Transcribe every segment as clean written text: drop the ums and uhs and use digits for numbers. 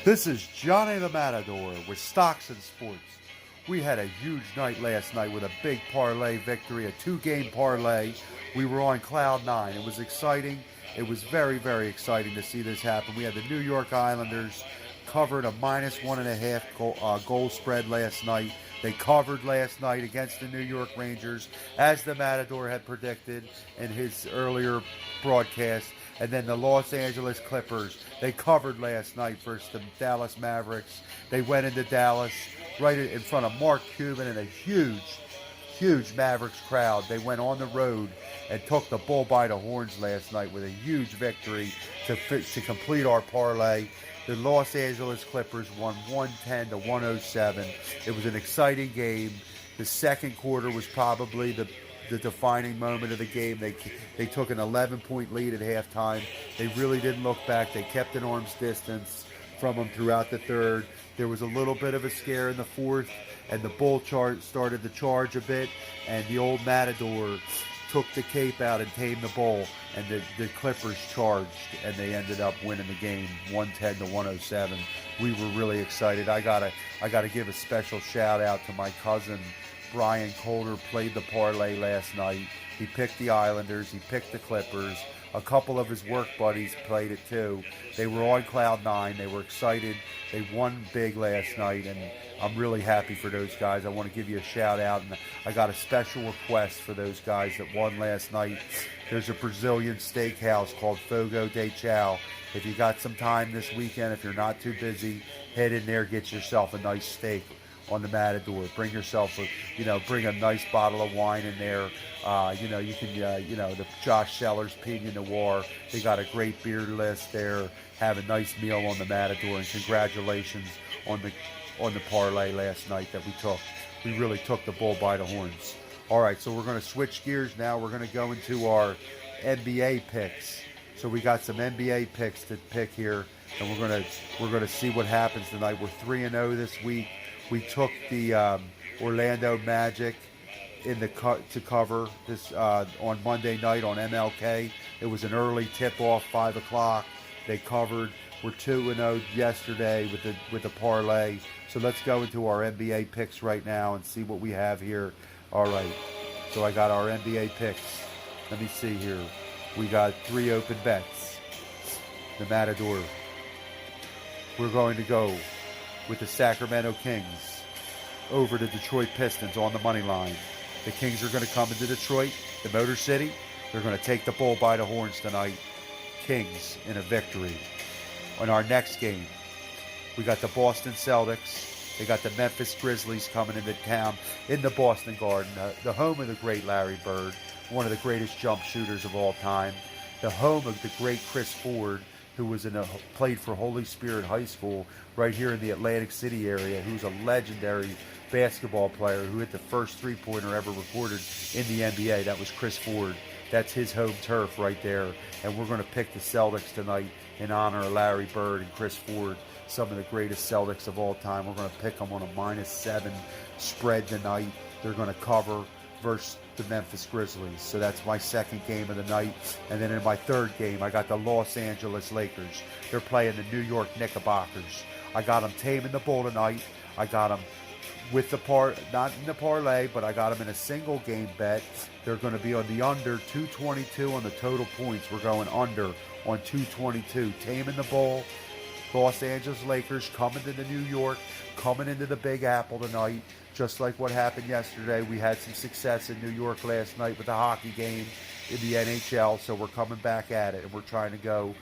This is Johnny the Matador with Stocks and Sports. We had a huge night last night with a big parlay victory, a two-game parlay. We were on cloud nine. It was exciting. It was very, very exciting to see this happen. We had the New York Islanders covered a -1.5 goal spread last night. They covered last night against the New York Rangers, as the Matador had predicted in his earlier broadcast. And then the Los Angeles Clippers, they covered last night versus the Dallas Mavericks. They went into Dallas right in front of Mark Cuban and a huge Mavericks crowd. They went on the road and took the bull by the horns last night with a huge victory to complete our parlay. The Los Angeles Clippers won 110-107. It was an exciting game. The second quarter was probably the defining moment of the game. They took an 11-point lead at halftime. They really didn't look back. They kept an arm's distance from them throughout the third. There was a little bit of a scare in the fourth, and the bull started to charge a bit, and the old Matador took the cape out and tamed the bull, and the Clippers charged, and they ended up winning the game 110-107. We were really excited. I gotta give a special shout out to my cousin Brian Colder. Played the parlay last night. He picked the Islanders. He picked the Clippers. A couple of his work buddies played it too. They were on cloud nine. They were excited. They won big last night, and I'm really happy for those guys. I want to give you a shout out, and I got a special request for those guys that won last night. There's a Brazilian steakhouse called Fogo de Chao. If you got some time this weekend, if you're not too busy, head in there, get yourself a nice steak on the Matador. Bring yourself bring a nice bottle of wine in there. You can, the Josh Sellers Pinot Noir. They got a great beer list there. Have a nice meal on the Matador, and congratulations on the parlay last night that we took. We really took the bull by the horns. All right, so we're going to switch gears now. We're going to go into our NBA picks. So we got some NBA picks to pick here, and we're going to see what happens tonight. We're 3-0 this week. We took the Orlando Magic to cover this on Monday night on MLK. It was an early tip-off, 5 o'clock. They covered. We're 2-0 yesterday with the parlay. So let's go into our NBA picks right now and see what we have here. All right. So I got our NBA picks. Let me see here. We got 3 open bets. The Matador. We're going to go with the Sacramento Kings over the Detroit Pistons on the money line. The Kings are going to come into Detroit, the Motor City. They're going to take the bull by the horns tonight. Kings in a victory. On our next game, we got the Boston Celtics. They got the Memphis Grizzlies coming into town in the Boston Garden, the home of the great Larry Bird, one of the greatest jump shooters of all time, the home of the great Chris Ford, who played for Holy Spirit High School right here in the Atlantic City area, who's a legendary basketball player who hit the first three-pointer ever recorded in the NBA. That was Chris Ford. That's his home turf right there. And we're going to pick the Celtics tonight in honor of Larry Bird and Chris Ford, some of the greatest Celtics of all time. We're going to pick them on a -7 spread tonight. They're going to cover versus the Memphis Grizzlies. So that's my second game of the night. And then in my third game, I got the Los Angeles Lakers. They're playing the New York Knickerbockers. I got them taming the bull tonight. I got them with not in the parlay, but I got them in a single game bet. They're going to be on the under 222 on the total points. We're going under on 222. Taming the bull. Los Angeles Lakers coming to New York, coming into the Big Apple tonight. Just like what happened yesterday, we had some success in New York last night with the hockey game in the NHL, so we're coming back at it, and we're trying to go.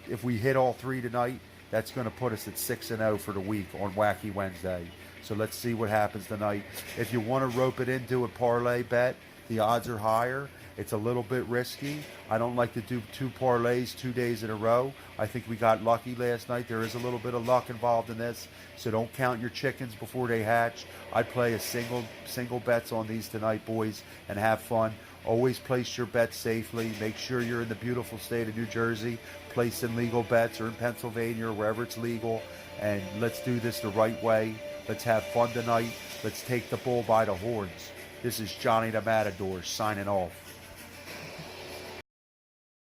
If we hit all three tonight, that's going to put us at 6-0 for the week on Wacky Wednesday. So let's see what happens tonight. If you want to rope it into a parlay bet, the odds are higher. It's a little bit risky. I don't like to do 2 parlays 2 days in a row. I think we got lucky last night. There is a little bit of luck involved in this, so don't count your chickens before they hatch. I'd play a single bets on these tonight, boys, and have fun. Always place your bets safely. Make sure you're in the beautiful state of New Jersey. Place in legal bets, or in Pennsylvania, or wherever it's legal. And let's do this the right way. Let's have fun tonight. Let's take the bull by the horns. This is Johnny the Matador signing off.